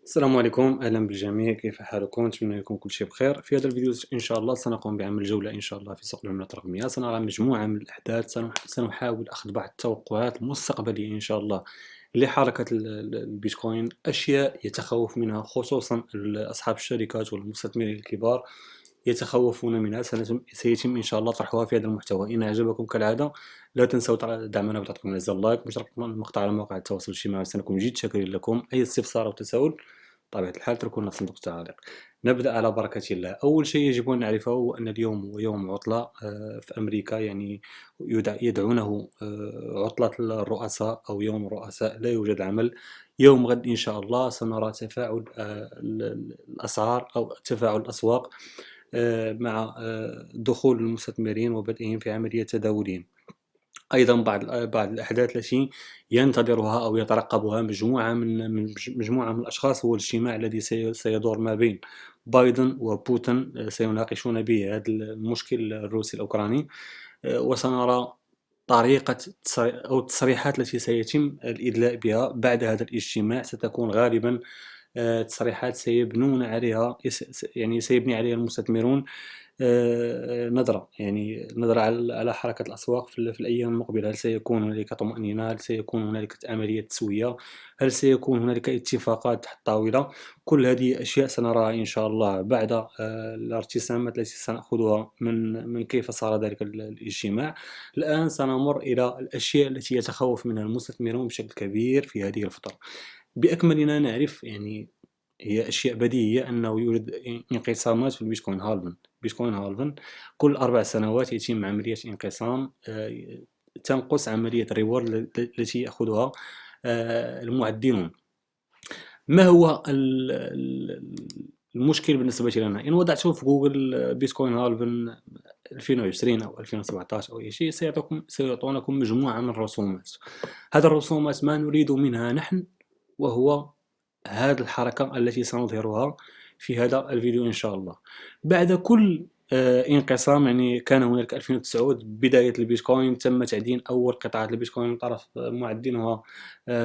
السلام عليكم، أهلا بالجميع. كيف حالكم؟ نتمنى يكون كل شيء بخير. في هذا الفيديو إن شاء الله سنقوم بعمل جولة إن شاء الله في سوق العملات الرقمية. سنرى مجموعة من الأحداث. سنحاول أخذ بعض التوقعات المستقبلية إن شاء الله لحركة البيتكوين، أشياء يتخوف منها خصوصا أصحاب الشركات والمستثمرين الكبار يتخوفون منها. سيتم إن شاء الله طرحها في هذا المحتوى. إن أعجبكم كالعادة لا تنسوا دعمنا بتعطيكم على زر لايك، مشاركة المقطع على مواقع التواصل الاجتماعي، سنكون جد شاكرين لكم. أي استفسار أو تساؤل بطبيعة الحال اتركونا في صندوق التعاليق. نبدأ على بركة الله. أول شيء يجب أن نعرفه هو أن اليوم هو يوم عطلة في أمريكا، يعني يدعونه عطلة الرؤساء أو يوم الرؤساء. لا يوجد عمل. يوم غد إن شاء الله سنرى تفاعل الأسعار أو تفاعل الأسواق مع دخول المستثمرين وبدئهم في عملية تداولهم. أيضا بعض الأحداث التي ينتظرها أو يترقبها مجموعة من الأشخاص هو الاجتماع الذي سيدور ما بين بايدن وبوتين. سيناقشون به هذا المشكل الروسي الأوكراني. وسنرى طريقة أو التصريحات التي سيتم الإدلاء بها بعد هذا الاجتماع. ستكون غالبا تصريحات سيبنون عليها، يعني سيبني عليها المستثمرون نظرة على حركة الأسواق في الأيام المقبلة. هل سيكون هنالك طمأنينة؟ هل سيكون هنالك عملية تسوية؟ هل سيكون هنالك اتفاقات تحت الطاولة؟ كل هذه أشياء سنراها إن شاء الله بعد الارتسامات التي سنأخذها من كيف صار ذلك الاجتماع. الآن سنمر إلى الأشياء التي يتخوف منها المستثمرون بشكل كبير في هذه الفترة. بأكملنا نعرف، يعني هي أشياء بديهية، أنه يوجد انقسامات في البيتكوين هالفن. بيتكوين هالفن كل 4 سنوات يتم عملية انقسام، تنقص عملية الريورد التي يأخذها المعدنون. ما هو المشكل بالنسبة لنا؟ إن وضعته في جوجل بيتكوين هالفن 2020 أو 2017 أو أي شيء سيعطونكم مجموعة من الرسومات. هذه الرسومات ما نريد منها نحن، وهو هذه الحركة التي سنظهرها في هذا الفيديو إن شاء الله. بعد كل انقسام، يعني كان هناك 2009 بداية البيتكوين، تم تعدين أول قطعات البيتكوين من طرف معدنها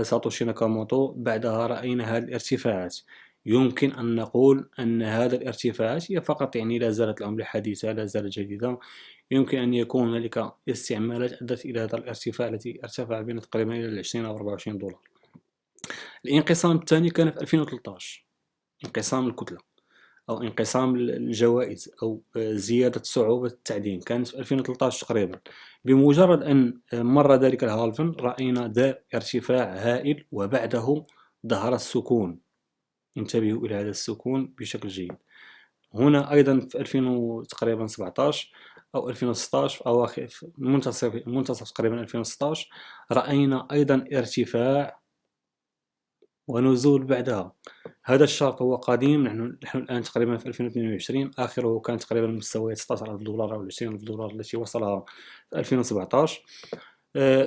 ساتوشي ناكاموتو. بعدها رأينا هذه الارتفاعات. يمكن أن نقول أن هذا الارتفاعات هي فقط، يعني لا زالت العملة حديثة، لا زالت جديدة. يمكن أن يكون هنالك استعمالات أدت إلى هذا الارتفاع التي ارتفع بين تقريبا إلى 20 أو 24 دولار. الانقسام الثاني كان في 2013، انقسام الكتلة أو انقسام الجوائز أو زيادة صعوبة التعدين، كانت في 2013 تقريبا. بمجرد أن مر ذلك الهالفن رأينا ذا ارتفاع هائل، وبعده ظهر السكون. انتبهوا إلى هذا السكون بشكل جيد. هنا أيضا في 2000 تقريبا 17 أو 2016 في أواخر منتصف تقريبا 2016 رأينا أيضا ارتفاع ونزول بعدها. هذا الشرط هو قديم. نحن الآن تقريبا في 2022، آخره كان تقريبا مستويات 16,000 دولار أو 20,000 دولار التي وصلها في 2017.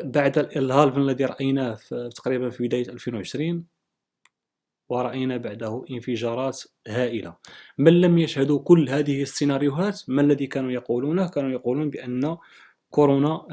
بعد الهالفن الذي رأيناه تقريبا في بداية 2020، ورأينا بعده انفجارات هائلة. من لم يشهدوا كل هذه السيناريوهات، ما الذي كانوا يقولونه؟ كانوا يقولون بأن كورونا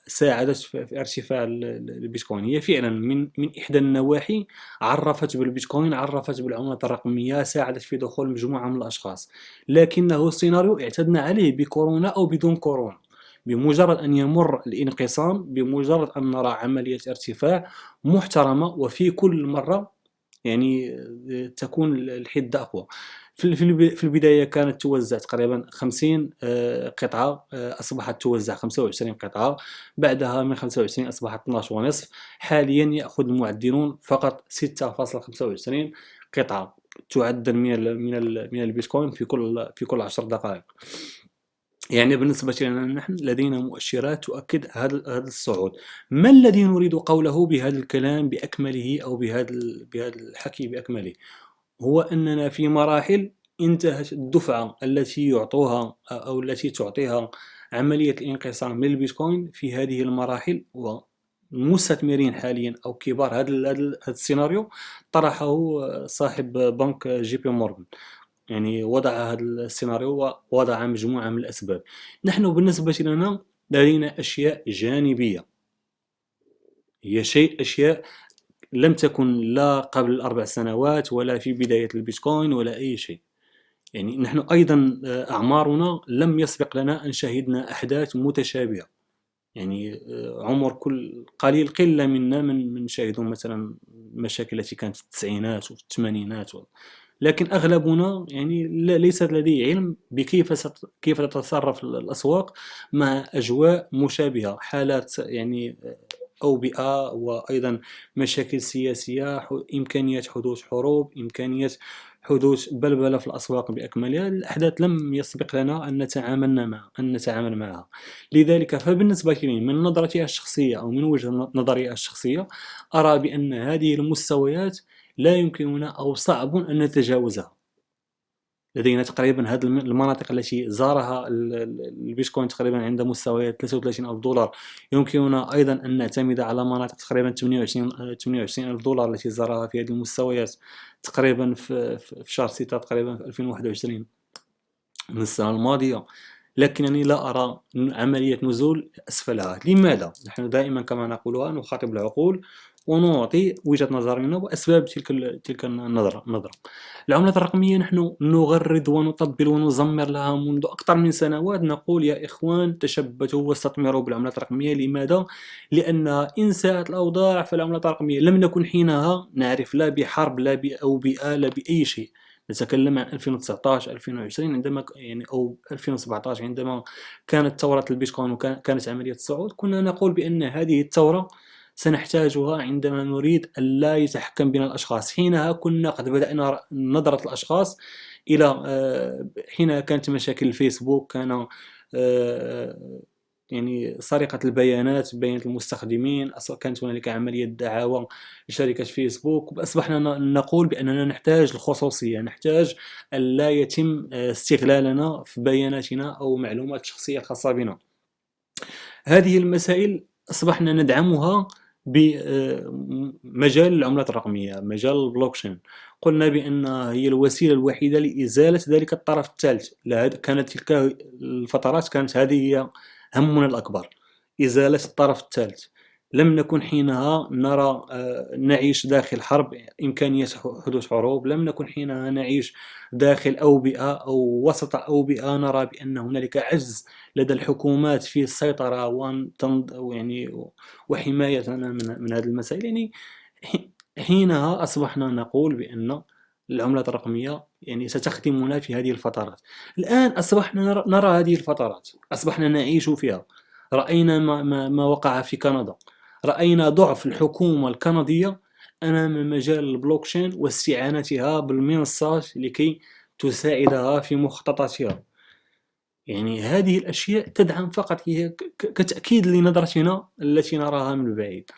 ساعدت في ارتفاع البيتكوين. هي فعلا من إحدى النواحي عرفت بالبيتكوين، عرفت بالعملات الرقمية، ساعدت في دخول مجموعة من الأشخاص، لكنه سيناريو اعتدنا عليه بكورونا أو بدون كورونا. بمجرد أن يمر الانقسام، بمجرد أن نرى عملية ارتفاع محترمة، وفي كل مرة يعني تكون الحدة أقوى. في البداية كانت توزع تقريبا 50 قطعة، أصبحت توزع 25 قطعة. بعدها من 25 أصبحت 12 ونصف. حاليا يأخذ المعدنون فقط 6.25 قطعة تعدل من البيتكوين في كل 10 دقائق. يعني بالنسبة لنا نحن لدينا مؤشرات تؤكد هذا الصعود. ما الذي نريد قوله بهذا الكلام بأكمله أو بهذا الحكي بأكمله؟ هو أننا في مراحل انتهت الدفعة التي يعطوها أو التي تعطيها عملية الانقسام للبيتكوين. في هذه المراحل والمستثمرين حاليا أو كبار هذا السيناريو طرحه صاحب بنك جي بي مورغان. يعني وضع هذا السيناريو ووضع مجموعة من الأسباب. نحن بالنسبة لنا لدينا أشياء جانبية، هي أشياء لم تكن لا قبل 4 سنوات ولا في بداية البيتكوين ولا أي شيء. يعني نحن أيضا أعمارنا لم يسبق لنا أن شهدنا أحداث متشابهة. يعني عمر كل قليل قلة منا من شاهدوا مثلا المشاكل التي كانت في التسعينات وفي الثمانينات لكن أغلبنا يعني ليس لديه علم كيف تتصرف الأسواق مع أجواء مشابهة، حالات يعني أوبئة وأيضا مشاكل سياسية، إمكانية حدوث حروب، إمكانية حدوث بلبلة في الأسواق بأكملها. الأحداث لم يسبق لنا أن نتعامل معها. لذلك فبالنسبة لي من نظرتي الشخصية أو من وجهة نظري الشخصية أرى بأن هذه المستويات لا يمكننا أو صعب أن نتجاوزها. لدينا تقريبا هذه المناطق التي زارها البيتكوين تقريبا عند مستويات 33,000 دولار. يمكننا أيضا أن نعتمد على مناطق تقريبا 28,000 دولار التي زارها في هذه المستويات تقريبا في شهر 6 تقريبا في 2021 من السنة الماضية. لكنني لا أرى عملية نزول أسفلها. لماذا؟ نحن دائما كما نقولها نخاطب العقول ونعطي وجهة نظرنا وأسباب تلك النظرة. العملة الرقمية نحن نغرد ونطبل ونزمر لها منذ أكثر من سنوات. نقول يا إخوان تشبثوا واستثمروا بالعملة الرقمية. لماذا؟ لأن إن ساءت الأوضاع فالعملة الرقمية لم نكن حينها نعرف لا بحرب لا بأوبئة لا بأي شيء. نتكلم عن 2019 2020 عندما يعني أو 2017 عندما كانت ثورة البيتكوين وكانت عملية الصعود، كنا نقول بأن هذه الثورة سنحتاجها عندما نريد أن لا يتحكم بنا الأشخاص. حينها كنا قد بدأنا نظرة الأشخاص إلى حين كانت مشاكل الفيسبوك، كان يعني سرقة البيانات المستخدمين، كانت هنالك عملية دعاوى لشركة فيسبوك. أصبحنا نقول بأننا نحتاج الخصوصية، نحتاج أن لا يتم استغلالنا في بياناتنا أو معلومات شخصية خاصة بنا. هذه المسائل أصبحنا ندعمها بمجال العملات الرقمية، مجال البلوكشين. قلنا بأن هي الوسيلة الوحيدة لإزالة ذلك الطرف الثالث. كانت تلك الفترات كانت هذه هي همنا الأكبر، إزالة الطرف الثالث. لم نكن حينها نرى نعيش داخل حرب، إمكانية حدوث حروب. لم نكن حينها نعيش داخل أوبئة أو وسط أوبئة نرى بأن هنالك عجز لدى الحكومات في السيطرة يعني وحمايتنا من هذه المسائل. يعني حينها أصبحنا نقول بأن العملات الرقمية يعني ستخدمنا في هذه الفترات. الآن أصبحنا نرى هذه الفترات، أصبحنا نعيش فيها. رأينا ما وقع في كندا، رأينا ضعف الحكومة الكندية أمام مجال البلوكشين واستعانتها بالمنصات لكي تساعدها في مخططاتها. يعني هذه الأشياء تدعم فقط، هي كتأكيد لنظرتنا التي نراها من بعيد.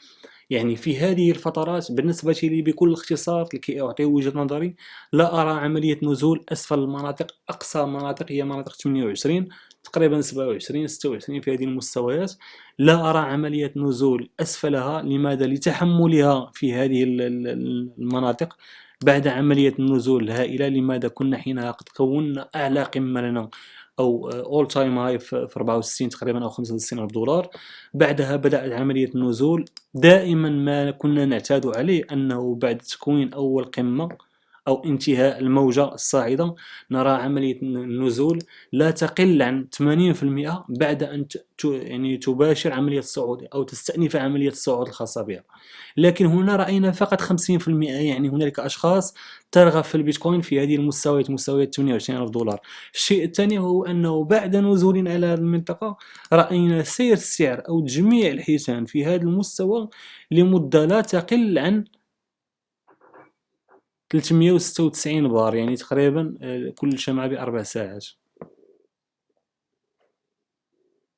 يعني في هذه الفترات بالنسبة لي بكل اختصار لكي أعطي وجهة نظري، لا أرى عملية نزول أسفل المناطق. أقصى مناطق هي مناطق 28 تقريبا 27 26 في هذه المستويات. لا أرى عملية نزول أسفلها. لماذا؟ لتحملها في هذه المناطق بعد عملية النزول الهائلة. لماذا؟ كنا حينها قد كونا أعلى قمة لنا أو all time high في 64 تقريبا أو 65 ألف دولار. بعدها بدأت عملية النزول. دائما ما كنا نعتاد عليه أنه بعد تكوين أول قمة أو انتهاء الموجة الصاعدة نرى عملية النزول لا تقل عن 80% بعد أن يعني تباشر عملية الصعود أو تستأنف عملية الصعود الخاصة بها. لكن هنا رأينا فقط 50%. يعني هنالك أشخاص ترغب في البيتكوين في هذه المستويات، مستويات 28 ألف دولار. الشيء الثاني هو أنه بعد نزولنا على هذه المنطقة رأينا سير السعر أو جميع الحيتان في هذا المستوى لمدة لا تقل عن 396 بار، يعني تقريبا كل شمعة ب4 ساعات.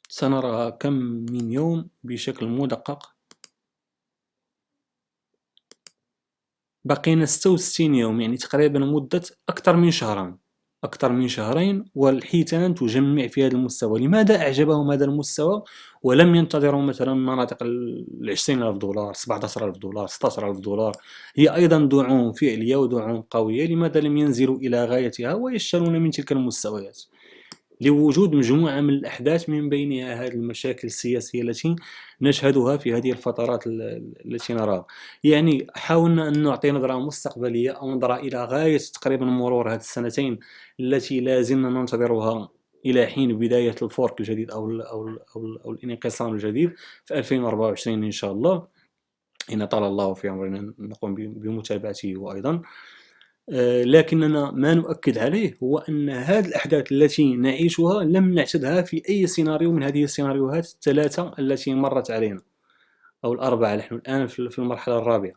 سنراها كم من يوم بشكل مدقق. بقينا 66 يوم، يعني تقريبا مدة أكثر من شهرين والحيتان تجمع في هذا المستوى. لماذا أعجبهم هذا المستوى ولم ينتظروا مثلا مناطق 20 ألف دولار 17 ألف دولار 16 ألف دولار؟ هي أيضا دعوم فعلية ودعوم قوية. لماذا لم ينزلوا إلى غايتها ويشترون من تلك المستويات؟ لوجود مجموعة من الأحداث من بينها هذه المشاكل السياسية التي نشهدها في هذه الفترات التي نراها. يعني حاولنا أن نعطي نظرة مستقبلية أو نظرة إلى غاية تقريبا مرور هذه السنتين التي لا زلنا ننتظرها إلى حين بداية الفورك الجديد أو الانقسام الجديد في 2024 إن شاء الله، إن طال الله في عمرنا نقوم بمتابعته وأيضا. لكننا ما نؤكد عليه هو أن هذه الأحداث التي نعيشها لم نعتدها في أي سيناريو من هذه السيناريوهات الثلاثة التي مرت علينا، أو الأربعة. نحن الآن في المرحلة الرابعة.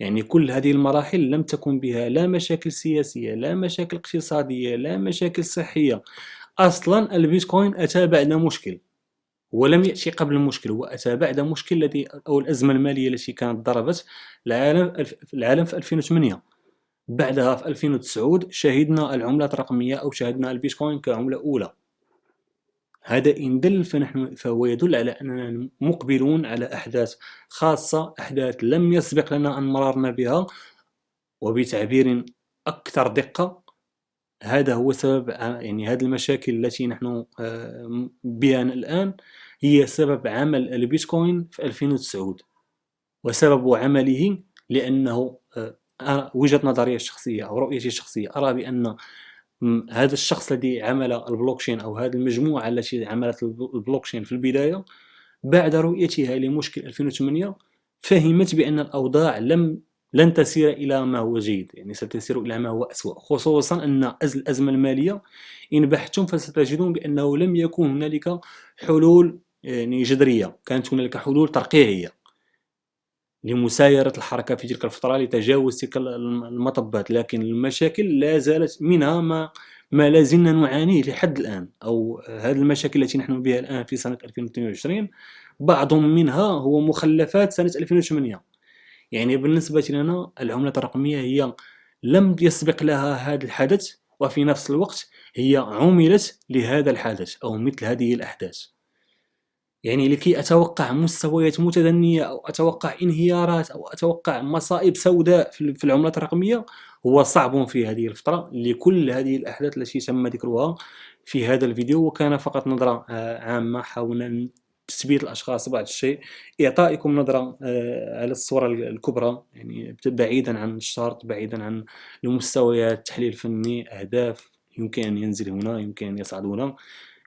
يعني كل هذه المراحل لم تكن بها لا مشاكل سياسية، لا مشاكل اقتصادية، لا مشاكل صحية. أصلا البيتكوين أتى بعد مشكل، ولم يأتي قبل المشكل، هو أتى بعد مشكل الذي أو الأزمة المالية التي كانت ضربت العالم في 2008. بعدها في 2009 شهدنا العملات الرقمية أو شاهدنا البيتكوين كعملة أولى. هذا إن دل فهو يدل على أننا مقبلون على أحداث خاصة، أحداث لم يسبق لنا أن مررنا بها. وبتعبير أكثر دقة، هذا هو سبب يعني هذه المشاكل التي نحن بها الآن هي سبب عمل البيتكوين في 2009. وسبب عمله لأنه وجهة نظري الشخصية أو رؤيتي الشخصية أرى بأن هذا الشخص الذي عمل البلوكشين أو هذه المجموعة التي عملت البلوكشين في البداية، بعد رؤيتها لمشكل 2008 فهمت بأن الأوضاع لن تسير إلى ما هو جيد، يعني ستسير إلى ما هو أسوأ. خصوصا أن الأزمة المالية إن بحثتم فستجدون بأنه لم يكن هنالك حلول يعني جذرية، كانت هنالك حلول ترقيعية لمسايرة الحركة في تلك الفترة لتجاوز تلك المطبات. لكن المشاكل لا زالت منها ما لا زلنا نعانيه لحد الآن، أو هذه المشاكل التي نحن بها الآن في سنة 2022 بعض منها هو مخلفات سنة 2008. يعني بالنسبة لنا العملة الرقمية هي لم يسبق لها هذا الحدث، وفي نفس الوقت هي عملت لهذا الحدث أو مثل هذه الأحداث. يعني لكي أتوقع مستويات متدنية أو أتوقع انهيارات أو أتوقع مصائب سوداء في العملات الرقمية هو صعب في هذه الفترة، لكل هذه الأحداث التي تم ذكرها في هذا الفيديو. وكان فقط نظرة عامة، حاولنا تثبيت الأشخاص بعض الشيء، إعطائكم نظرة على الصورة الكبرى، يعني بعيدا عن الشرط، بعيدا عن المستويات، التحليل الفني، أهداف يمكن أن ينزل هنا، يمكن أن يصعد هنا.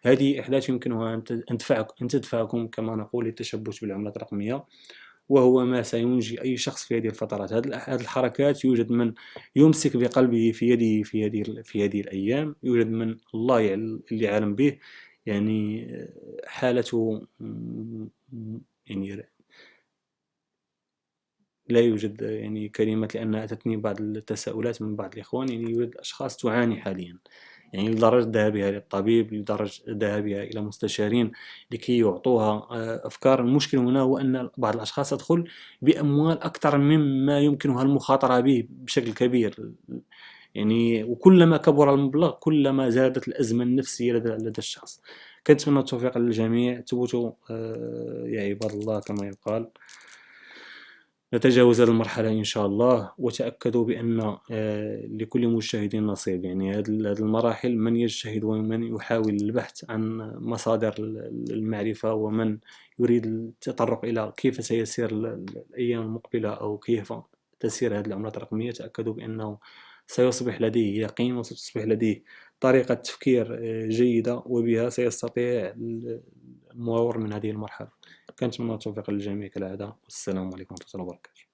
هذه إحداث يمكنها أن تدفعكم كما نقول للتشبث بالعملات الرقمية، وهو ما سينجي أي شخص في هذه الفترات. هذه الحركات يوجد من يمسك بقلبه في يده في هذه الأيام، يوجد من الله اللي عالم به، يعني حالته يعني لا يوجد يعني كلمة، لأن أتتني بعض التساؤلات من بعض الإخوان. يعني يوجد أشخاص تعاني حاليا، يعني لدرجة ذهابها للطبيب، لدرجة ذهابها إلى مستشارين لكي يعطوها أفكار. المشكل هنا هو أن بعض الأشخاص تدخل بأموال أكثر مما يمكنها المخاطرة به بشكل كبير. يعني وكلما كبر المبلغ كلما زادت الأزمة النفسية لدى الشخص. كنتمنى التوفيق للجميع. ثبتوا يا عباد الله كما يقال. نتجاوز هذه المرحلة إن شاء الله، وتأكدوا بأن لكل مجتهد نصيب. يعني هذه المراحل من يجتهد ومن يحاول البحث عن مصادر المعرفة، ومن يريد التطرق إلى كيف سيسير الأيام المقبلة أو كيف تسير هذه العملات الرقمية، تأكدوا بأنه سيصبح لديه يقين وستصبح لديه طريقة تفكير جيدة، وبها سيستطيع المرور من هذه المرحلة. كنتمنى التوفيق للجميع كالعادة، والسلام عليكم ورحمة الله وبركاته.